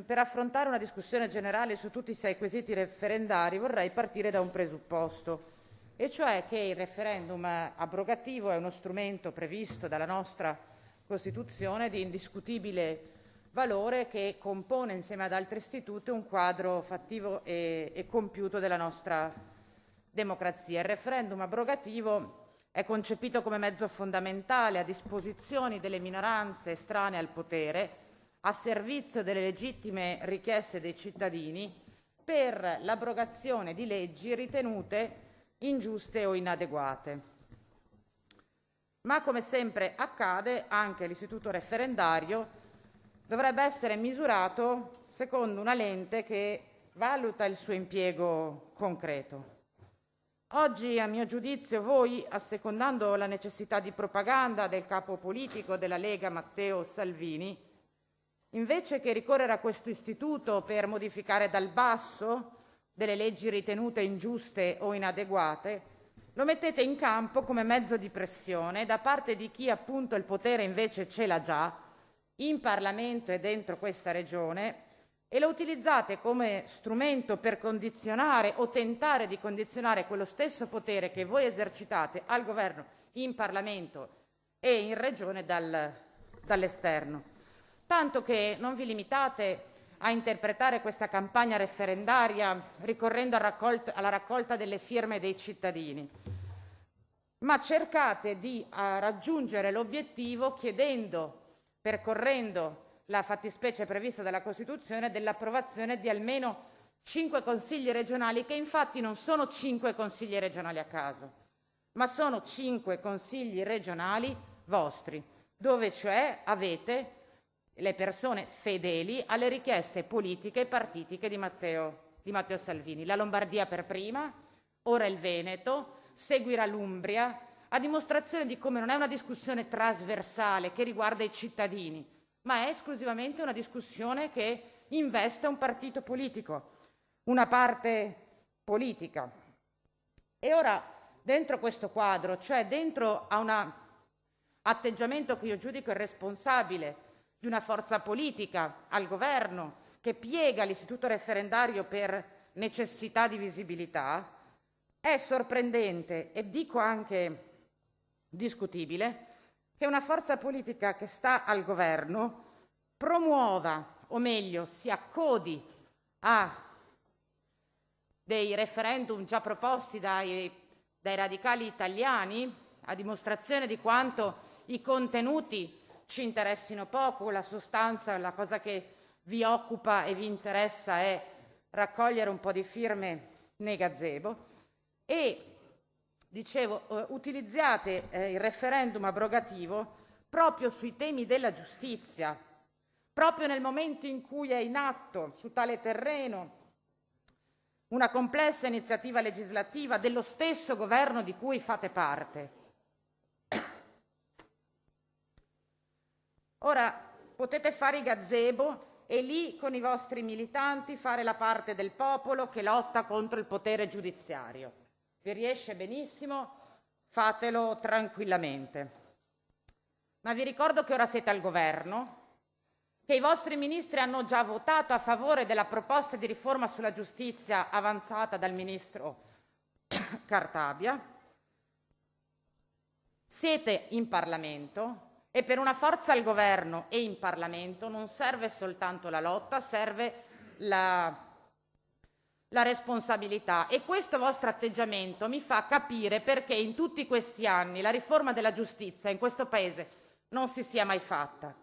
Per affrontare una discussione generale su tutti i 6 quesiti referendari vorrei partire da un presupposto, e cioè che il referendum abrogativo è uno strumento previsto dalla nostra Costituzione di indiscutibile valore che compone insieme ad altri istituti un quadro fattivo e compiuto della nostra democrazia. Il referendum abrogativo è concepito come mezzo fondamentale a disposizione delle minoranze estranee al potere, a servizio delle legittime richieste dei cittadini per l'abrogazione di leggi ritenute ingiuste o inadeguate. Ma come sempre accade, anche l'istituto referendario dovrebbe essere misurato secondo una lente che valuta il suo impiego concreto. Oggi, a mio giudizio, voi, assecondando la necessità di propaganda del capo politico della Lega Matteo Salvini, invece che ricorrere a questo istituto per modificare dal basso delle leggi ritenute ingiuste o inadeguate, lo mettete in campo come mezzo di pressione da parte di chi appunto il potere invece ce l'ha già, in Parlamento e dentro questa regione, e lo utilizzate come strumento per condizionare o tentare di condizionare quello stesso potere che voi esercitate al governo, in Parlamento e in regione dall'esterno. Tanto che non vi limitate a interpretare questa campagna referendaria ricorrendo alla raccolta delle firme dei cittadini, ma cercate di raggiungere l'obiettivo percorrendo la fattispecie prevista dalla Costituzione dell'approvazione di almeno 5 consigli regionali, che infatti non sono 5 consigli regionali a caso, ma sono 5 consigli regionali vostri, dove cioè avete le persone fedeli alle richieste politiche e partitiche di Matteo Salvini. La Lombardia per prima, ora il Veneto, seguirà l'Umbria, a dimostrazione di come non è una discussione trasversale che riguarda i cittadini, ma è esclusivamente una discussione che investe un partito politico, una parte politica. E ora, dentro questo quadro, cioè dentro a un atteggiamento che io giudico irresponsabile di una forza politica al governo che piega l'istituto referendario per necessità di visibilità, è sorprendente e dico anche discutibile che una forza politica che sta al governo promuova, o meglio si accodi a dei referendum già proposti dai radicali italiani, a dimostrazione di quanto i contenuti ci interessino poco, la sostanza, la cosa che vi occupa e vi interessa è raccogliere un po' di firme nei gazebo, e dicevo, utilizziate il referendum abrogativo proprio sui temi della giustizia, proprio nel momento in cui è in atto su tale terreno una complessa iniziativa legislativa dello stesso governo di cui fate parte. Ora potete fare i gazebo e lì con i vostri militanti fare la parte del popolo che lotta contro il potere giudiziario. Vi riesce benissimo, fatelo tranquillamente. Ma vi ricordo che ora siete al governo, che i vostri ministri hanno già votato a favore della proposta di riforma sulla giustizia avanzata dal ministro Cartabia. Siete in Parlamento. E per una forza al governo e in Parlamento non serve soltanto la lotta, serve la responsabilità. E questo vostro atteggiamento mi fa capire perché in tutti questi anni la riforma della giustizia in questo Paese non si sia mai fatta.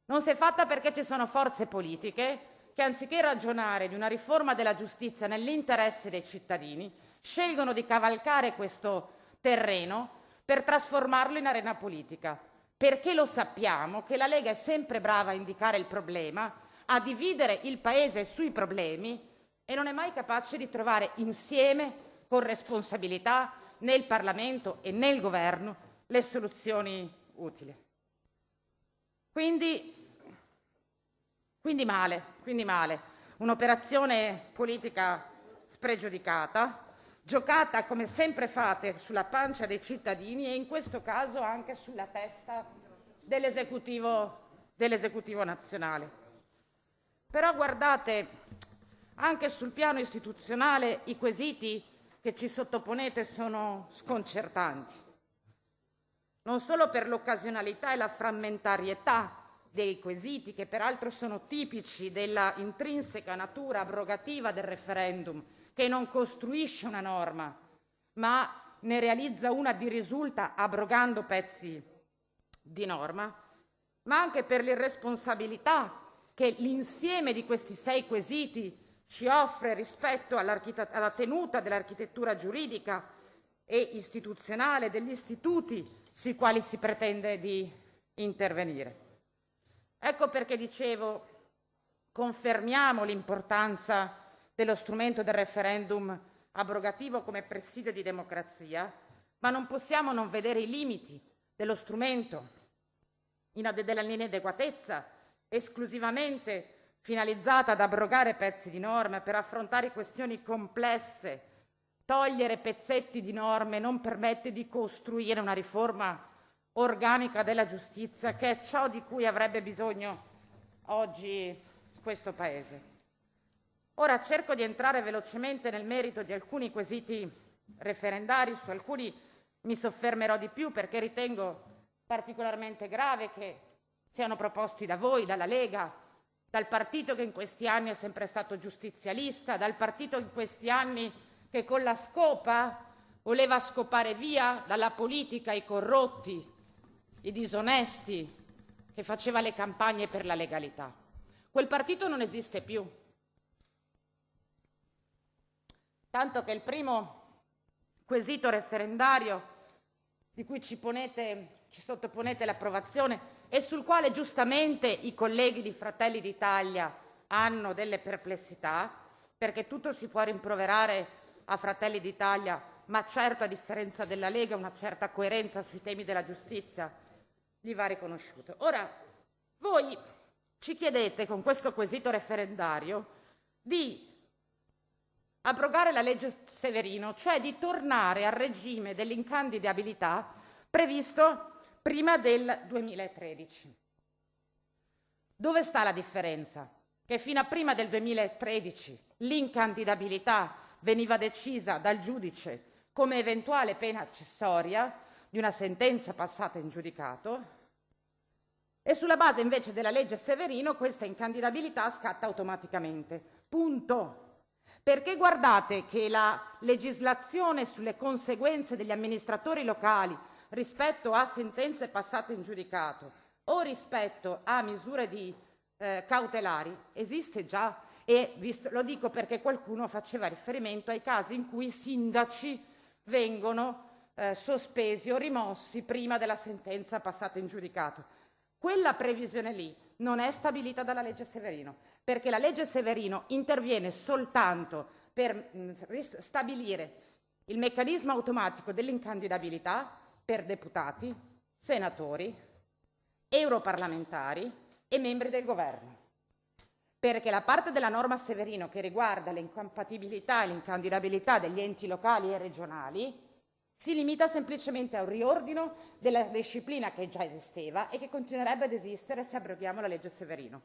Non si è fatta perché ci sono forze politiche che, anziché ragionare di una riforma della giustizia nell'interesse dei cittadini, scelgono di cavalcare questo terreno per trasformarlo in arena politica. Perché lo sappiamo che la Lega è sempre brava a indicare il problema, a dividere il Paese sui problemi e non è mai capace di trovare insieme, con responsabilità, nel Parlamento e nel Governo, le soluzioni utili. Quindi male. Un'operazione politica spregiudicata, giocata come sempre fate sulla pancia dei cittadini e in questo caso anche sulla testa dell'esecutivo nazionale. Però guardate, anche sul piano istituzionale i quesiti che ci sottoponete sono sconcertanti, non solo per l'occasionalità e la frammentarietà dei quesiti, che peraltro sono tipici della intrinseca natura abrogativa del referendum, che non costruisce una norma, ma ne realizza una di risulta abrogando pezzi di norma, ma anche per l'irresponsabilità che l'insieme di questi 6 quesiti ci offre rispetto alla tenuta dell'architettura giuridica e istituzionale degli istituti sui quali si pretende di intervenire. Ecco perché dicevo, confermiamo l'importanza dello strumento del referendum abrogativo come presidio di democrazia, ma non possiamo non vedere i limiti dello strumento della inadeguatezza esclusivamente finalizzata ad abrogare pezzi di norme per affrontare questioni complesse. Togliere pezzetti di norme non permette di costruire una riforma organica della giustizia, che è ciò di cui avrebbe bisogno oggi questo Paese. Ora cerco di entrare velocemente nel merito di alcuni quesiti referendari, su alcuni mi soffermerò di più perché ritengo particolarmente grave che siano proposti da voi, dalla Lega, dal partito che in questi anni è sempre stato giustizialista, dal partito in questi anni che con la scopa voleva scopare via dalla politica i corrotti, i disonesti, che faceva le campagne per la legalità. Quel partito non esiste più. Tanto che il primo quesito referendario di cui ci sottoponete l'approvazione e sul quale giustamente i colleghi di Fratelli d'Italia hanno delle perplessità, perché tutto si può rimproverare a Fratelli d'Italia, ma certo a differenza della Lega una certa coerenza sui temi della giustizia gli va riconosciuto. Ora, voi ci chiedete con questo quesito referendario di abrogare la legge Severino, cioè di tornare al regime dell'incandidabilità previsto prima del 2013. Dove sta la differenza? Che fino a prima del 2013 l'incandidabilità veniva decisa dal giudice come eventuale pena accessoria di una sentenza passata in giudicato e sulla base invece della legge Severino questa incandidabilità scatta automaticamente. Punto. Perché guardate che la legislazione sulle conseguenze degli amministratori locali rispetto a sentenze passate in giudicato o rispetto a misure cautelari esiste già, e lo dico perché qualcuno faceva riferimento ai casi in cui i sindaci vengono sospesi o rimossi prima della sentenza passata in giudicato. Quella previsione lì non è stabilita dalla legge Severino, perché la legge Severino interviene soltanto per stabilire il meccanismo automatico dell'incandidabilità per deputati, senatori, europarlamentari e membri del governo. Perché la parte della norma Severino che riguarda l'incompatibilità e l'incandidabilità degli enti locali e regionali si limita semplicemente a un riordino della disciplina che già esisteva e che continuerebbe ad esistere se abroghiamo la legge Severino.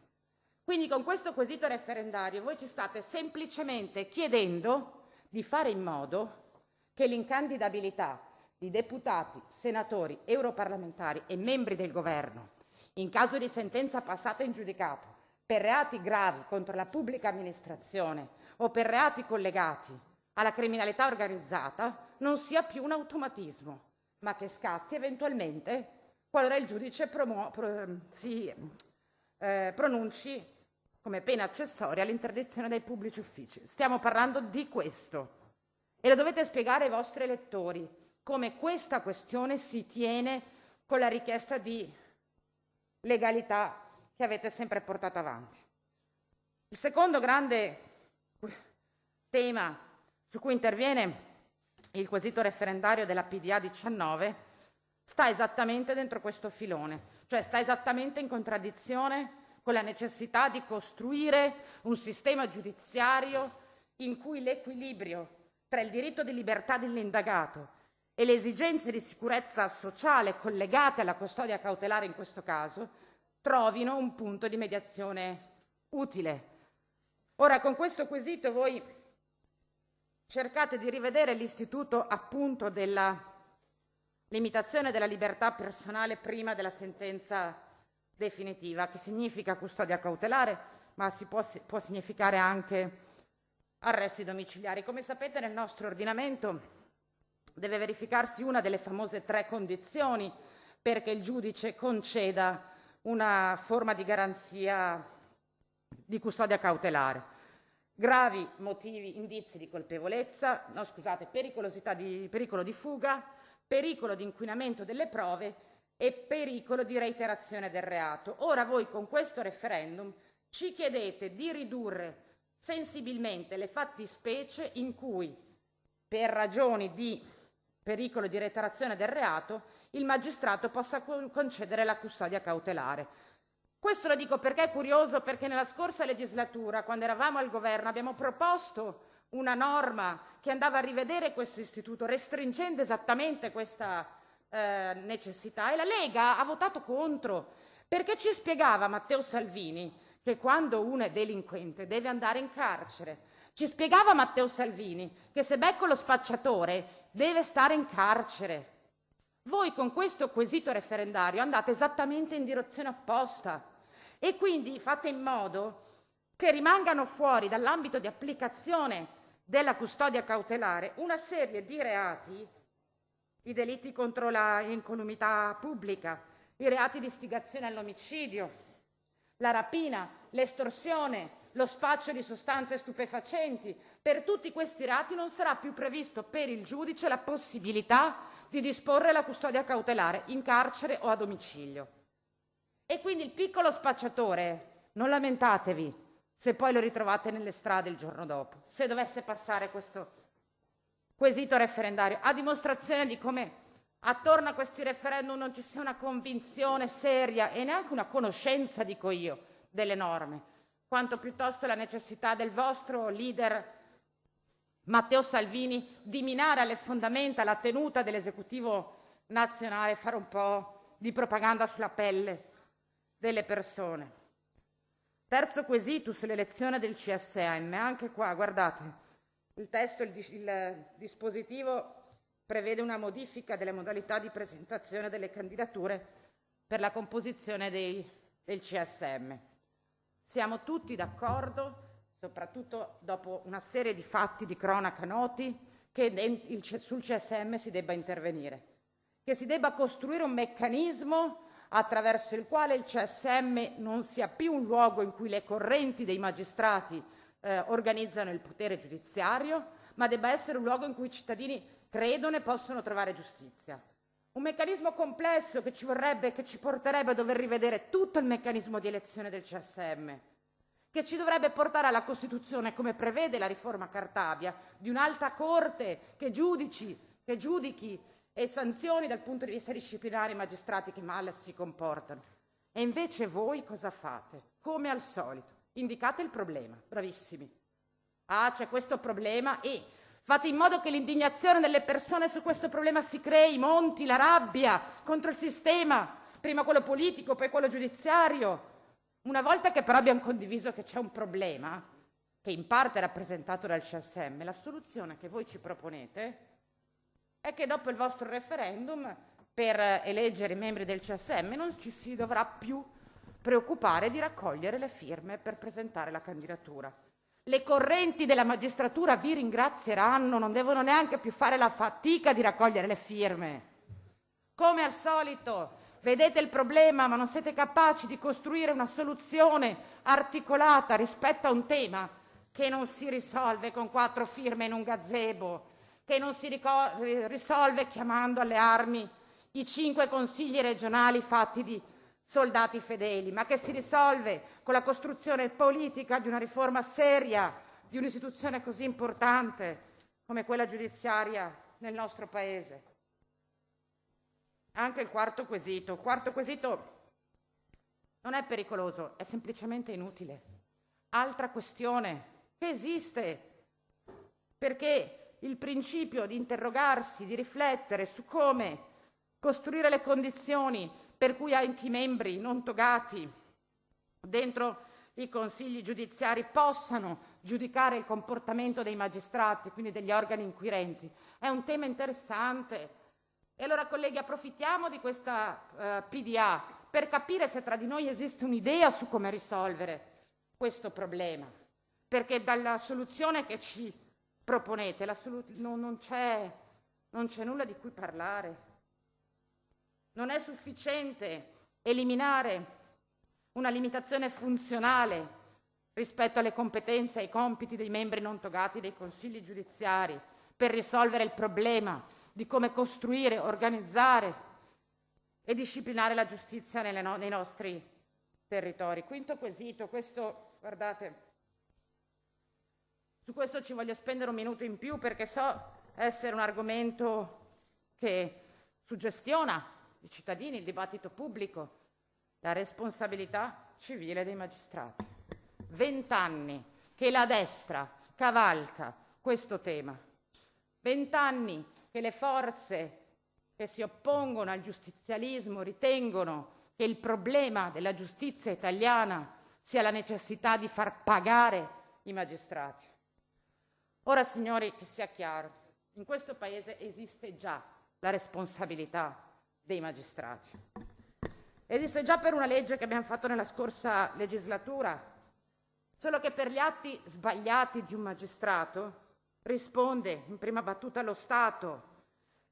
Quindi con questo quesito referendario voi ci state semplicemente chiedendo di fare in modo che l'incandidabilità di deputati, senatori, europarlamentari e membri del governo, in caso di sentenza passata in giudicato per reati gravi contro la pubblica amministrazione o per reati collegati alla criminalità organizzata, non sia più un automatismo, ma che scatti eventualmente qualora il giudice pronunci come pena accessoria l'interdizione dai pubblici uffici. Stiamo parlando di questo e lo dovete spiegare ai vostri elettori come questa questione si tiene con la richiesta di legalità che avete sempre portato avanti. Il secondo grande tema su cui interviene il quesito referendario della PDA 19 sta esattamente dentro questo filone, cioè sta esattamente in contraddizione con la necessità di costruire un sistema giudiziario in cui l'equilibrio tra il diritto di libertà dell'indagato e le esigenze di sicurezza sociale collegate alla custodia cautelare in questo caso trovino un punto di mediazione utile. Ora, con questo quesito voi cercate di rivedere l'istituto appunto della limitazione della libertà personale prima della sentenza definitiva, che significa custodia cautelare, ma può significare anche arresti domiciliari. Come sapete, nel nostro ordinamento deve verificarsi una delle famose 3 condizioni perché il giudice conceda una forma di garanzia di custodia cautelare: gravi motivi, indizi di colpevolezza, pericolo di fuga, pericolo di inquinamento delle prove e pericolo di reiterazione del reato. Ora voi con questo referendum ci chiedete di ridurre sensibilmente le fattispecie in cui, per ragioni di pericolo di reiterazione del reato, il magistrato possa concedere la custodia cautelare. Questo lo dico perché è curioso, perché nella scorsa legislatura, quando eravamo al governo, abbiamo proposto una norma che andava a rivedere questo istituto, restringendo esattamente questa necessità, e la Lega ha votato contro, perché ci spiegava Matteo Salvini che quando uno è delinquente deve andare in carcere. Ci spiegava Matteo Salvini che se becco lo spacciatore deve stare in carcere. Voi con questo quesito referendario andate esattamente in direzione opposta e quindi fate in modo che rimangano fuori dall'ambito di applicazione della custodia cautelare una serie di reati, i delitti contro la incolumità pubblica, i reati di istigazione all'omicidio, la rapina, l'estorsione, lo spaccio di sostanze stupefacenti. Per tutti questi reati non sarà più previsto per il giudice la possibilità di disporre la custodia cautelare in carcere o a domicilio. E quindi il piccolo spacciatore, non lamentatevi se poi lo ritrovate nelle strade il giorno dopo, se dovesse passare questo quesito referendario, a dimostrazione di come attorno a questi referendum non ci sia una convinzione seria e neanche una conoscenza, dico io, delle norme, quanto piuttosto la necessità del vostro leader Matteo Salvini di minare alle fondamenta la tenuta dell'esecutivo nazionale e fare un po' di propaganda sulla pelle delle persone. Terzo quesito sull'elezione del CSM, anche qua guardate, il testo, il dispositivo prevede una modifica delle modalità di presentazione delle candidature per la composizione del CSM. Siamo tutti d'accordo, soprattutto dopo una serie di fatti di cronaca noti, che sul CSM si debba intervenire, che si debba costruire un meccanismo attraverso il quale il CSM non sia più un luogo in cui le correnti dei magistrati organizzano il potere giudiziario, ma debba essere un luogo in cui i cittadini credono e possono trovare giustizia. Un meccanismo complesso che ci porterebbe a dover rivedere tutto il meccanismo di elezione del CSM, che ci dovrebbe portare alla costituzione, come prevede la riforma Cartabia, di un'alta corte che giudichi e sanzioni dal punto di vista disciplinare i magistrati che male si comportano. E invece voi cosa fate? Come al solito, indicate il problema, bravissimi. Ah, c'è questo problema e fate in modo che l'indignazione delle persone su questo problema si crei, monti la rabbia contro il sistema, prima quello politico, poi quello giudiziario. Una volta che però abbiamo condiviso che c'è un problema, che in parte è rappresentato dal CSM, la soluzione che voi ci proponete è che dopo il vostro referendum per eleggere i membri del CSM non ci si dovrà più preoccupare di raccogliere le firme per presentare la candidatura. Le correnti della magistratura vi ringrazieranno, non devono neanche più fare la fatica di raccogliere le firme. Come al solito, vedete il problema ma non siete capaci di costruire una soluzione articolata rispetto a un tema che non si risolve con 4 firme in un gazebo, che non si risolve chiamando alle armi i 5 consigli regionali fatti di soldati fedeli, ma che si risolve con la costruzione politica di una riforma seria di un'istituzione così importante come quella giudiziaria nel nostro Paese. Anche il quarto quesito. Il quarto quesito non è pericoloso, è semplicemente inutile. Altra questione che esiste, perché il principio di interrogarsi, di riflettere su come costruire le condizioni per cui anche i membri non togati dentro i consigli giudiziari possano giudicare il comportamento dei magistrati, quindi degli organi inquirenti. È un tema interessante. E allora, colleghi, approfittiamo di questa PDA per capire se tra di noi esiste un'idea su come risolvere questo problema, perché dalla soluzione che ci proponete non c'è nulla di cui parlare. Non è sufficiente eliminare una limitazione funzionale rispetto alle competenze e ai compiti dei membri non togati dei consigli giudiziari per risolvere il problema di come costruire, organizzare e disciplinare la giustizia nei nostri territori. Quinto quesito, guardate, su questo ci voglio spendere un minuto in più perché so essere un argomento che suggestiona i cittadini, il dibattito pubblico, la responsabilità civile dei magistrati. 20 anni che la destra cavalca questo tema. 20 anni che le forze che si oppongono al giustizialismo ritengono che il problema della giustizia italiana sia la necessità di far pagare i magistrati. Ora, signori, che sia chiaro, in questo Paese esiste già la responsabilità dei magistrati. Esiste già per una legge che abbiamo fatto nella scorsa legislatura, solo che per gli atti sbagliati di un magistrato risponde in prima battuta lo Stato,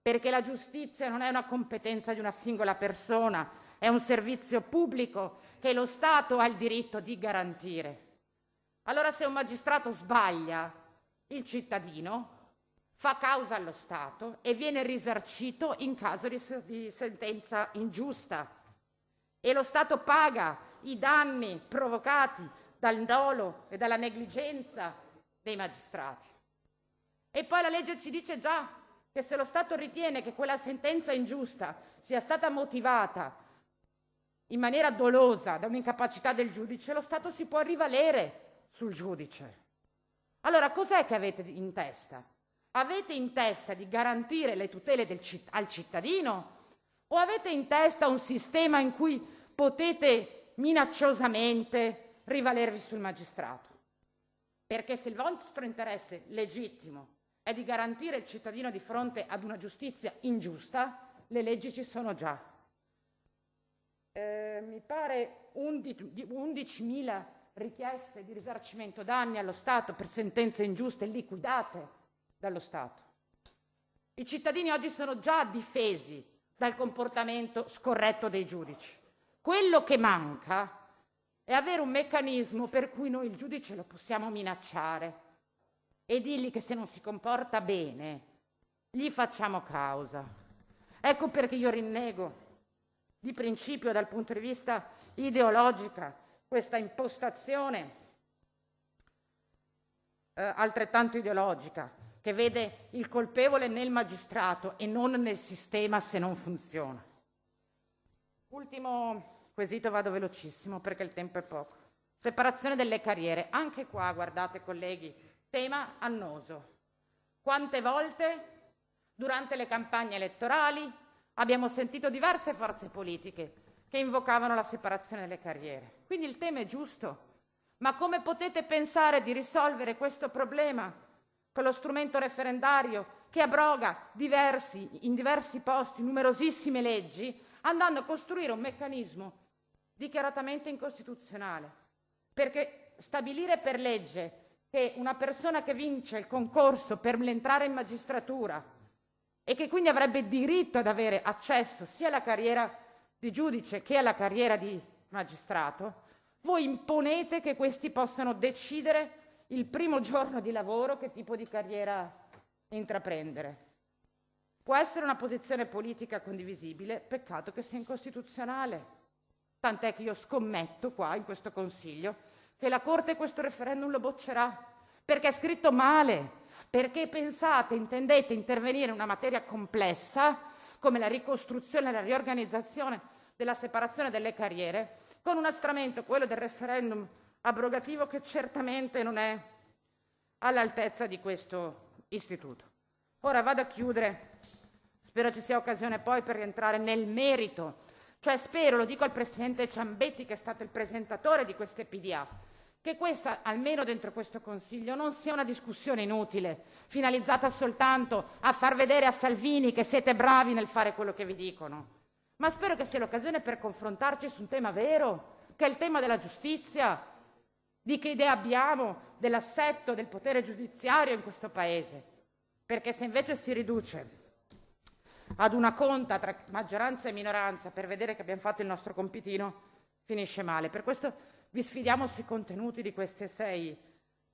perché la giustizia non è una competenza di una singola persona, è un servizio pubblico che lo Stato ha il diritto di garantire. Allora, se un magistrato sbaglia, il cittadino fa causa allo Stato e viene risarcito in caso di sentenza ingiusta. E lo Stato paga i danni provocati dal dolo e dalla negligenza dei magistrati. E poi la legge ci dice già che se lo Stato ritiene che quella sentenza ingiusta sia stata motivata in maniera dolosa da un'incapacità del giudice, lo Stato si può rivalere sul giudice. Allora, cos'è che avete in testa? Avete in testa di garantire le tutele al cittadino o avete in testa un sistema in cui potete minacciosamente rivalervi sul magistrato? Perché se il vostro interesse legittimo è di garantire il cittadino di fronte ad una giustizia ingiusta, le leggi ci sono già. Mi pare 11.000 richieste di risarcimento danni allo Stato per sentenze ingiuste liquidate dallo Stato. I cittadini oggi sono già difesi dal comportamento scorretto dei giudici. Quello che manca è avere un meccanismo per cui noi il giudice lo possiamo minacciare e dirgli che se non si comporta bene gli facciamo causa. Ecco perché io rinnego di principio dal punto di vista ideologica questa impostazione altrettanto ideologica che vede il colpevole nel magistrato e non nel sistema se non funziona. Ultimo quesito, vado velocissimo perché il tempo è poco. Separazione delle carriere. Anche qua, guardate colleghi, tema annoso. Quante volte durante le campagne elettorali abbiamo sentito diverse forze politiche che invocavano la separazione delle carriere. Quindi il tema è giusto, ma come potete pensare di risolvere questo problema con lo strumento referendario che abroga in diversi posti numerosissime leggi, andando a costruire un meccanismo dichiaratamente incostituzionale? Perché stabilire per legge che una persona che vince il concorso per entrare in magistratura e che quindi avrebbe diritto ad avere accesso sia alla carriera di giudice che alla carriera di magistrato, voi imponete che questi possano decidere il primo giorno di lavoro che tipo di carriera intraprendere. Può essere una posizione politica condivisibile, peccato che sia incostituzionale. Tant'è che io scommetto qua in questo Consiglio che la Corte questo referendum lo boccerà, perché è scritto male, perché intendete intervenire in una materia complessa come la ricostruzione e la riorganizzazione della separazione delle carriere con un astramento, quello del referendum abrogativo, che certamente non è all'altezza di questo istituto. Ora vado a chiudere, spero ci sia occasione poi per rientrare nel merito, cioè spero, lo dico al Presidente Ciambetti che è stato il presentatore di queste PDA, che questa, almeno dentro questo Consiglio, non sia una discussione inutile, finalizzata soltanto a far vedere a Salvini che siete bravi nel fare quello che vi dicono, ma spero che sia l'occasione per confrontarci su un tema vero, che è il tema della giustizia, di che idea abbiamo dell'assetto del potere giudiziario in questo Paese. Perché se invece si riduce ad una conta tra maggioranza e minoranza per vedere che abbiamo fatto il nostro compitino, finisce male. Per questo vi sfidiamo sui contenuti di queste 6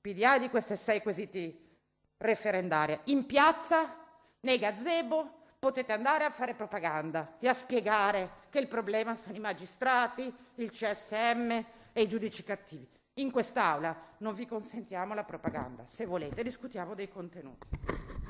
PDA e di queste 6 quesiti referendarie. In piazza, nei gazebo, potete andare a fare propaganda e a spiegare che il problema sono i magistrati, il CSM e i giudici cattivi. In quest'Aula non vi consentiamo la propaganda. Se volete, discutiamo dei contenuti.